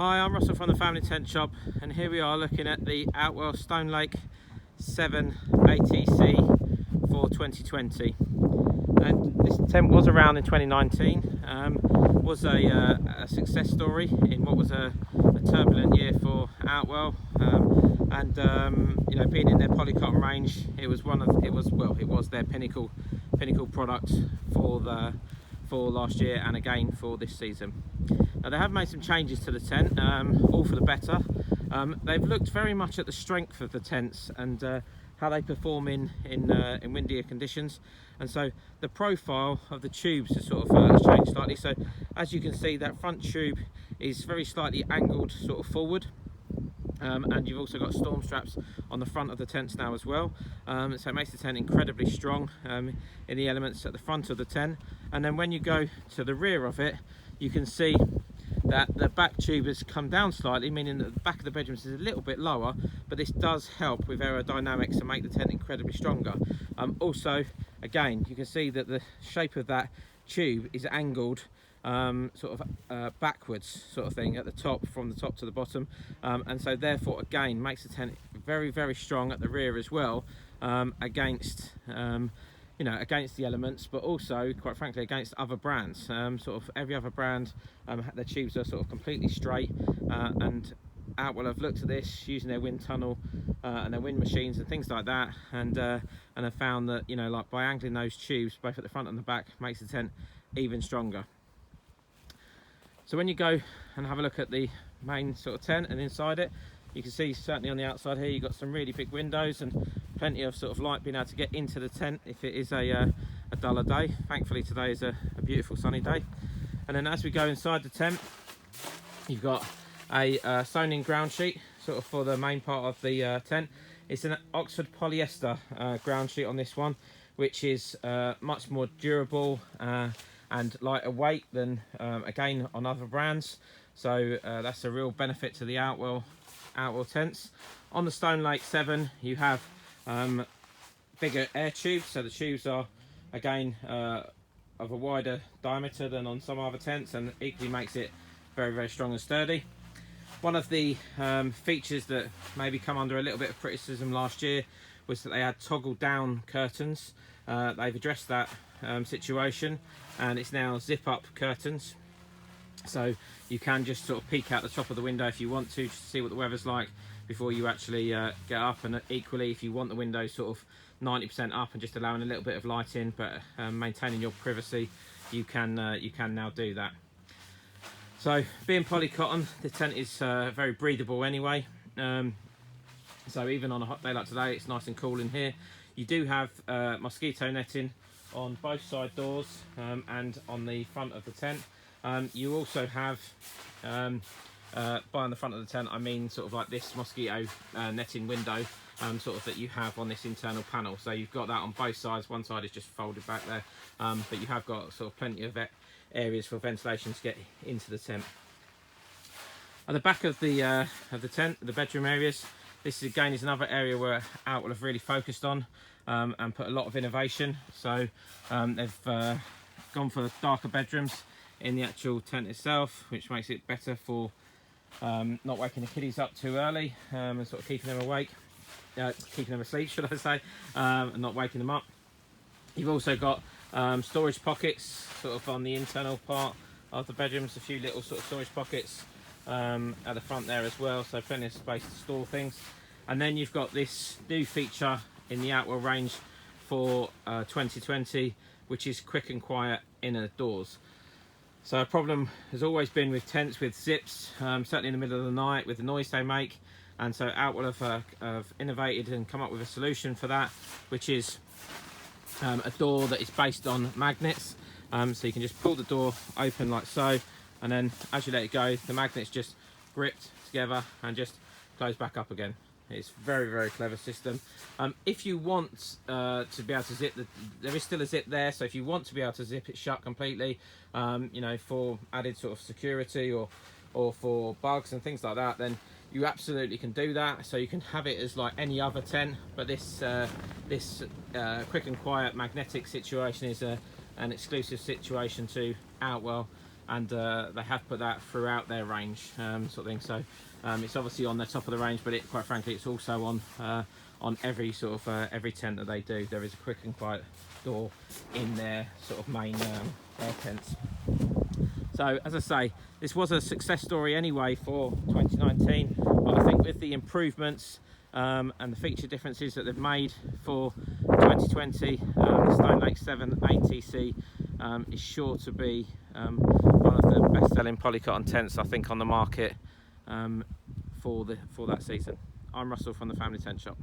Hi, I'm Russ from the Family Tent Shop, and here we are looking at the Outwell Stone Lake 7 ATC for 2020. And this tent was around in 2019, was a success story in what was a turbulent year for Outwell, you know, being in their polycotton range, it was their pinnacle product for last year and again for this season. Now they have made some changes to the tent, all for the better. They've looked very much at the strength of the tents and how they perform in windier conditions, and so the profile of the tubes has sort of changed slightly. So as you can see, that front tube is very slightly angled sort of forward, and you've also got storm straps on the front of the tents now as well, so it makes the tent incredibly strong in the elements at the front of the tent. And then when you go to the rear of it, you can see that the back tube has come down slightly, meaning that the back of the bedrooms is a little bit lower, but this does help with aerodynamics and make the tent incredibly stronger. Also, again, you can see that the shape of that tube is angled backwards sort of thing at the top, from the top to the bottom, and so therefore again makes the tent very strong at the rear as well, against against the elements, but also quite frankly against other brands. Sort of every other brand, their tubes are sort of completely straight, and Outwell have looked at this using their wind tunnel and their wind machines and things like that, and have found that, you know, like by angling those tubes both at the front and the back makes the tent even stronger. So when you go and have a look at the main sort of tent and inside it, you can see certainly on the outside here you've got some really big windows and plenty of sort of light being able to get into the tent if it is a duller day. Thankfully today is a beautiful sunny day. And then as we go inside the tent, you've got a sewn in ground sheet sort of for the main part of the tent. It's an Oxford polyester ground sheet on this one, which is much more durable and lighter weight than again on other brands, so that's a real benefit to the Outwell tents. On the Stone Lake 7 you have bigger air tubes, so the tubes are again of a wider diameter than on some other tents, and equally makes it very strong and sturdy. One of the features that maybe come under a little bit of criticism last year was that they had toggle down curtains. They've addressed that situation, and it's now zip up curtains, so you can just sort of peek out the top of the window if you want to see what the weather's like before you actually get up. And equally, if you want the windows sort of 90% up and just allowing a little bit of light in, but maintaining your privacy, you can now do that. So being polycotton, the tent is very breathable anyway, so even on a hot day like today it's nice and cool in here. You do have mosquito netting on both side doors and on the front of the tent. You also have, by on the front of the tent I mean sort of like this mosquito netting window sort of that you have on this internal panel. So you've got that on both sides. One side is just folded back there, but you have got sort of plenty of areas for ventilation to get into the tent. At the back of the tent, the bedroom areas, this again is another area where Outwell have really focused on and put a lot of innovation. So they've gone for darker bedrooms in the actual tent itself, which makes it better for not waking the kiddies up too early and sort of keeping them awake, keeping them asleep should I say, and not waking them up. You've also got storage pockets sort of on the internal part of the bedrooms, a few little sort of storage pockets at the front there as well, so plenty of space to store things. And then you've got this new feature in the Outwell range for 2020, which is quick and quiet inner doors. So a problem has always been with tents with zips, certainly in the middle of the night with the noise they make, and so Outwell have innovated and come up with a solution for that, which is a door that is based on magnets. So you can just pull the door open like so, and then as you let it go, the magnets just gripped together and just close back up again. It's a very clever system. If you want to be able to zip, there is still a zip there, so if you want to be able to zip it shut completely, you know, for added sort of security or for bugs and things like that, then you absolutely can do that. So you can have it as like any other tent, but this quick and quiet magnetic situation is an exclusive situation to Outwell, and they have put that throughout their range, sort of thing. So it's obviously on the top of the range, but quite frankly, it's also on every sort of every tent that they do. There is a quick and quiet door in their sort of main air tents. So as I say, this was a success story anyway for 2019, but I think with the improvements and the feature differences that they've made for 2020, the Stone Lake 7 ATC is sure to be one of the best-selling polycotton tents I think on the market for that season. I'm Russell from the Family Tent Shop.